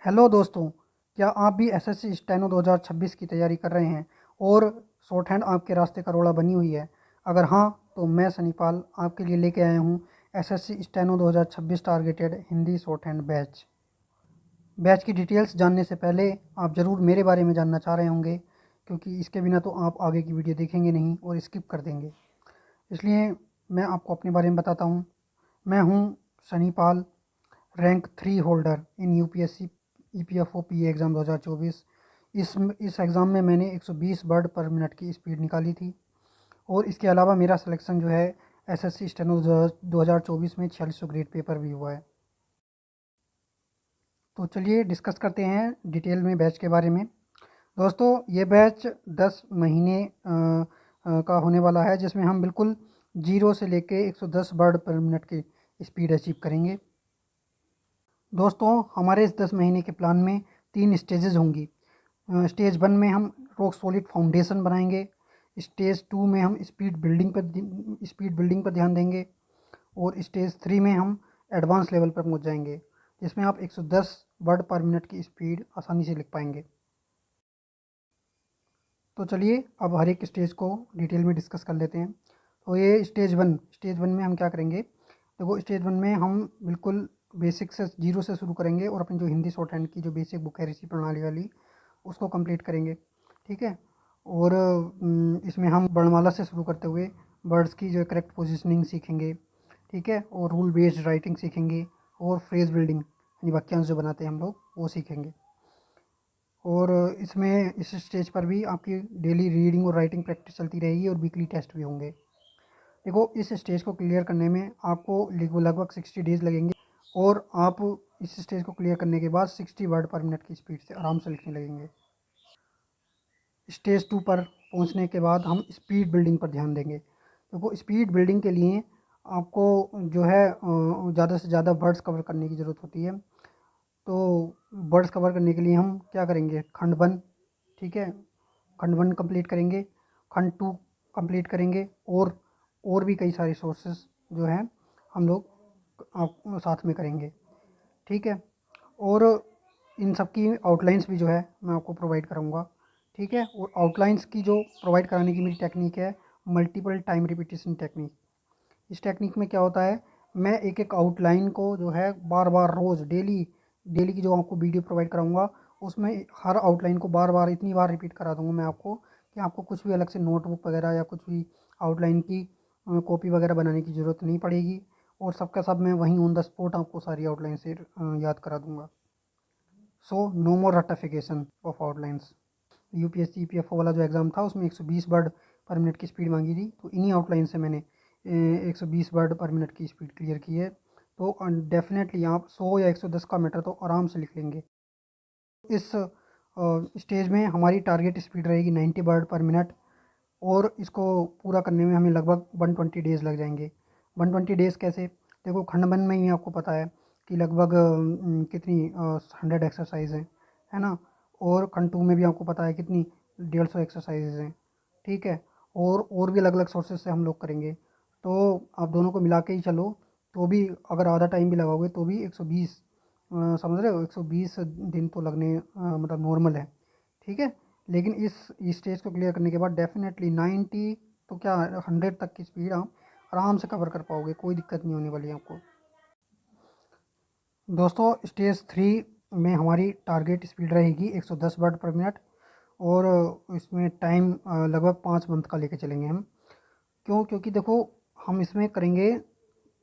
Hello दोस्तों, क्या आप भी एसएससी स्टेनो 2026 की तैयारी कर रहे हैं और शॉर्ट हैंड आपके रास्ते का रोड़ा बनी हुई है? अगर हाँ, तो मैं सनीपाल आपके लिए लेके आया हूँ SSC steno 2026 targeted Hindi short hand batch. Batch की डिटेल्स जानने से पहले आप ज़रूर मेरे बारे में जानना चाह रहे होंगे, क्योंकि इसके बिना तो आप आगे की वीडियो देखेंगे नहीं और स्किप कर देंगे। इसलिए मैं आपको अपने बारे में बताता हूँ। मैं हूँ Sanipal, rank 3 holder in UPSC EPFO PA exam 2024। इस एग्ज़ाम में मैंने 120 वर्ड पर मिनट की स्पीड निकाली थी और इसके अलावा मेरा सिलेक्शन जो है एसएससी स्टेनो 2024 में 4600 ग्रेड पेपर भी हुआ है। तो चलिए डिस्कस करते हैं डिटेल में बैच के बारे में। दोस्तों, ये बैच 10 महीने का होने वाला है, जिसमें हम बिल्कुल जीरो से लेके 110 वर्ड पर मिनट की स्पीड अचीव करेंगे। दोस्तों, हमारे इस 10 महीने के प्लान में 3 स्टेजेस होंगी। स्टेज 1 में हम रॉक सॉलिड फाउंडेशन बनाएंगे। स्टेज 2 में हम स्पीड बिल्डिंग पर ध्यान देंगे और स्टेज 3 में हम एडवांस लेवल पर पहुंच जाएंगे, जिसमें आप 110 वर्ड पर मिनट की स्पीड आसानी से लिख पाएंगे। तो चलिए अब हर एक स्टेज को डिटेल में डिस्कस कर लेते हैं। तो ये स्टेज वन में हम क्या करेंगे? देखो, स्टेज 1 में हम बिल्कुल बेसिक से जीरो से शुरू करेंगे और अपनी जो हिंदी शॉर्ट हैंड की जो बेसिक बुक है ऋषि प्रणाली वाली, उसको कंप्लीट करेंगे। ठीक है। और इसमें हम वर्णमाला से शुरू करते हुए वर्ड्स की जो करेक्ट पोजिशनिंग सीखेंगे। ठीक है। और रूल बेस्ड राइटिंग सीखेंगे और फ्रेज बिल्डिंग यानी वाक्यांश जो बनाते हैं हम लोग, वो सीखेंगे। और इसमें इस स्टेज पर भी आपकी डेली रीडिंग और राइटिंग प्रैक्टिस चलती रहेगी और वीकली टेस्ट भी होंगे। देखो, इस स्टेज को क्लियर करने में आपको लगभग 60 डेज़ लगेंगे और आप इस स्टेज को क्लियर करने के बाद 60 वर्ड पर मिनट की स्पीड से आराम से लिखने लगेंगे। स्टेज 2 पर पहुंचने के बाद हम स्पीड बिल्डिंग पर ध्यान देंगे। देखो, स्पीड बिल्डिंग के लिए आपको जो है ज़्यादा से ज़्यादा वर्ड्स कवर करने की ज़रूरत होती है। तो वर्ड्स कवर करने के लिए हम क्या करेंगे? खंड 1, ठीक है, खंड 1 कंप्लीट करेंगे, खंड 2 कंप्लीट करेंगे और भी कई सारे सोर्सेस जो हैं हम लोग आप साथ में करेंगे। ठीक है। और इन सब की आउटलाइंस भी जो है मैं आपको प्रोवाइड कराऊंगा। ठीक है। और आउटलाइंस की जो प्रोवाइड कराने की मेरी टेक्निक है मल्टीपल टाइम रिपीटेशन टेक्निक। इस टेक्निक में क्या होता है, मैं एक एक आउटलाइन को जो है बार बार रोज़ डेली डेली की जो आपको वीडियो प्रोवाइड कराऊंगा, उसमें हर आउटलाइन को बार बार इतनी बार रिपीट करा दूंगा मैं आपको कि आपको कुछ भी अलग से नोटबुक वगैरह या कुछ भी आउटलाइन की कॉपी वगैरह बनाने की ज़रूरत नहीं पड़ेगी और सबका सब मैं वहीं ऑन द स्पॉट आपको सारी आउटलाइन से याद करा दूंगा। So no more ratification of outlines. UPSC EPFO वाला जो एग्ज़ाम था उसमें 120 वर्ड पर मिनट की स्पीड मांगी थी, तो इन्हीं आउटलाइन से मैंने 120 वर्ड पर मिनट की स्पीड क्लियर की है। तो डेफिनेटली आप 100 या 110 का मैटर तो आराम से लिख लेंगे। इस स्टेज में हमारी टारगेट स्पीड रहेगी 90 वर्ड पर मिनट और इसको पूरा करने में हमें लगभग 120 डेज़ लग जाएंगे। 120 डेज़ कैसे? देखो, खंड 1 में ही आपको पता है कि लगभग कितनी 100 एक्सरसाइज है ना। और खंड 2 में भी आपको पता है कितनी 150 एक्सरसाइजेज हैं। ठीक है। और भी अलग अलग सोर्सेज से हम लोग करेंगे, तो आप दोनों को मिला के ही चलो, तो भी अगर आधा टाइम भी लगाओगे तो भी 120, समझ रहे हो, 120 दिन तो लगने मतलब नॉर्मल है। ठीक है। लेकिन इस स्टेज को क्लियर करने के बाद डेफिनेटली 90 तो क्या 100 तक की स्पीड आप आराम से कवर कर पाओगे, कोई दिक्कत नहीं होने वाली है आपको। दोस्तों, स्टेज 3 में हमारी टारगेट स्पीड रहेगी 110 वर्ड पर मिनट और इसमें टाइम लगभग 5 मंथ का लेके चलेंगे हम। क्यों? क्योंकि देखो, हम इसमें करेंगे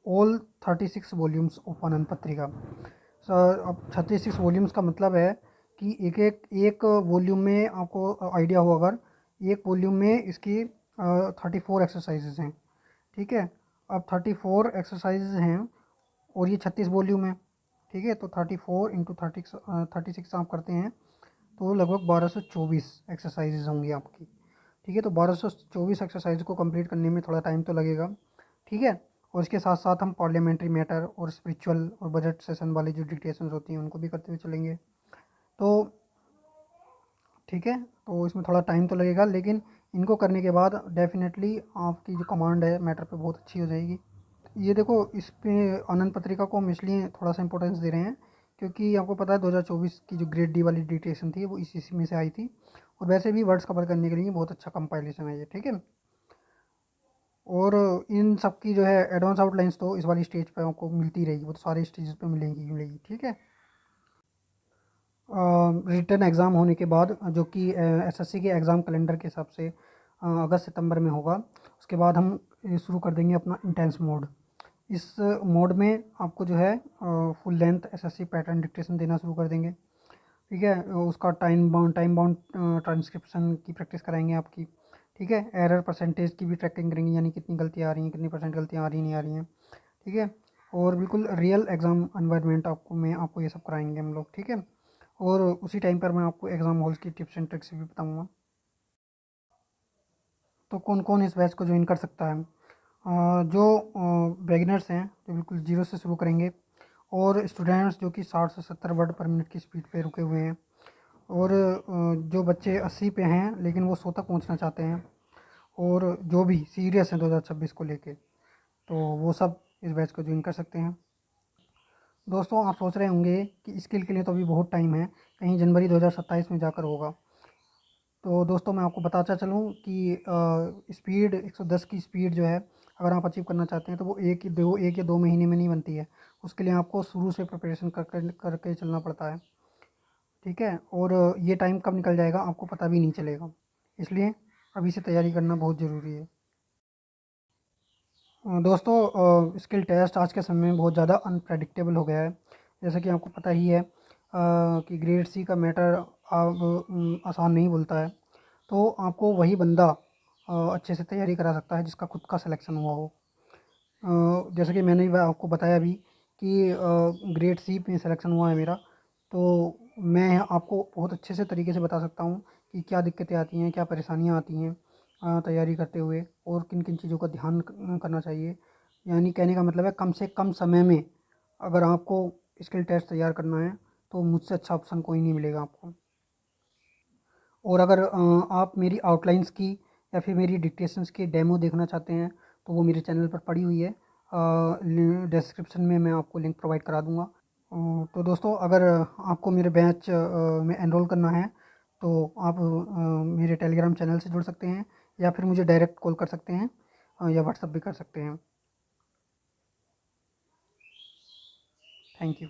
ऑल 36 वॉल्यूम्स ऑफ आनंद पत्रिका। सर, अब 36 वॉल्यूम्स का मतलब है कि एक वॉल्यूम में आपको आइडिया हो, अगर एक वॉल्यूम में इसकी 34 एक्सरसाइजेज हैं। ठीक है। अब 34 एक्सरसाइजेज हैं और ये 36 वॉल्यूम है। ठीक है। तो 34 इंटू 36 आप करते हैं तो लगभग 1224 एक्सरसाइजेज होंगी आपकी। ठीक है। तो 1224 एक्सरसाइज को कंप्लीट करने में थोड़ा टाइम तो लगेगा। ठीक है। और इसके साथ साथ हम पार्लियामेंट्री मैटर और स्पिरिचुअल और बजट सेशन वाली जो डिक्टेशंस होती हैं उनको भी करते हुए चलेंगे। तो ठीक है, तो इसमें थोड़ा टाइम तो लगेगा, लेकिन इनको करने के बाद डेफिनेटली आपकी जो कमांड है मैटर पे बहुत अच्छी हो जाएगी। ये देखो, इस पे आनंद पत्रिका को हम इसलिए थोड़ा सा इंपॉर्टेंस दे रहे हैं क्योंकि आपको पता है 2024 की जो ग्रेड डी वाली डिटेशन थी वो इसी में से आई थी, और वैसे भी वर्ड्स कवर करने के लिए बहुत अच्छा कंपाइलेशन है ये, ठीक है। और इन सब की जो है एडवांस आउटलाइंस तो इस वाली स्टेज पे आपको मिलती रहेगी, वो तो सारे स्टेज पे मिलेंगी मिलेगी, ठीक है। रिटन एग्ज़ाम होने के बाद जो कि एसएससी के एग्ज़ाम कैलेंडर के हिसाब से अगस्त सितंबर में होगा, उसके बाद हम शुरू कर देंगे अपना इंटेंस मोड। इस मोड में आपको जो है full length SSC pattern dictation देना शुरू कर देंगे, ठीक है। उसका टाइम बाउंड ट्रांसक्रिप्शन की प्रैक्टिस कराएंगे आपकी, ठीक है। एरर परसेंटेज की भी ट्रैकिंग करेंगे, यानी कितनी गलतियाँ आ रही हैं, कितनी परसेंट गलतियाँ आ रही नहीं आ रही हैं, ठीक है। और बिल्कुल रियल एग्ज़ाम एनवायरनमेंट आपको ये सब कराएंगे हम लोग, ठीक है। और उसी टाइम पर मैं आपको एग्ज़ाम हॉल्स की टिप्स एंड ट्रिक्स भी बताऊँगा। तो कौन कौन इस बैच को ज्वाइन कर सकता है? जो बिगिनर्स हैं जो बिल्कुल ज़ीरो से शुरू करेंगे, और स्टूडेंट्स जो कि 60 से 70 वर्ड पर मिनट की स्पीड पे रुके हुए हैं, और जो बच्चे 80 पे हैं लेकिन वो 100 तक पहुंचना चाहते हैं, और जो भी सीरियस हैं 2026 को लेके, तो वो सब इस बैच को ज्वाइन कर सकते हैं। दोस्तों, आप सोच रहे होंगे कि स्किल के लिए तो अभी बहुत टाइम है, कहीं जनवरी 2027 में जाकर होगा। तो दोस्तों, मैं आपको बताता चलूँ कि स्पीड 110 की स्पीड जो है, अगर आप अचीव करना चाहते हैं तो वो एक या दो महीने में नहीं बनती है। उसके लिए आपको शुरू से प्रिपरेशन करके चलना पड़ता है, ठीक है। और ये टाइम कब निकल जाएगा आपको पता भी नहीं चलेगा, इसलिए अभी से तैयारी करना बहुत ज़रूरी है। दोस्तों, स्किल टेस्ट आज के समय में बहुत ज़्यादा अनप्रेडिक्टेबल हो गया है। जैसा कि आपको पता ही है कि ग्रेड सी का मैटर अब आसान नहीं बोलता है। तो आपको वही बंदा अच्छे से तैयारी करा सकता है जिसका खुद का सिलेक्शन हुआ हो। जैसे कि मैंने भी आपको बताया भी कि ग्रेड सी में सिलेक्शन हुआ है मेरा, तो मैं आपको बहुत अच्छे से तरीके से बता सकता हूँ कि क्या दिक्कतें आती हैं, क्या परेशानियाँ आती हैं तैयारी करते हुए, और किन किन चीज़ों का ध्यान करना चाहिए। यानी कहने का मतलब है कम से कम समय में अगर आपको स्किल टेस्ट तैयार करना है तो मुझसे अच्छा ऑप्शन कोई नहीं मिलेगा आपको। और अगर आप मेरी आउटलाइंस की या फिर मेरी डिक्टेशंस की डेमो देखना चाहते हैं तो वो मेरे चैनल पर पड़ी हुई है, डिस्क्रिप्शन में मैं आपको लिंक प्रोवाइड करा दूँगा। तो दोस्तों, अगर आपको मेरे बैच में एनरोल करना है तो आप मेरे टेलीग्राम चैनल से जुड़ सकते हैं, या फिर मुझे डायरेक्ट कॉल कर सकते हैं, या व्हाट्सअप भी कर सकते हैं। Thank you.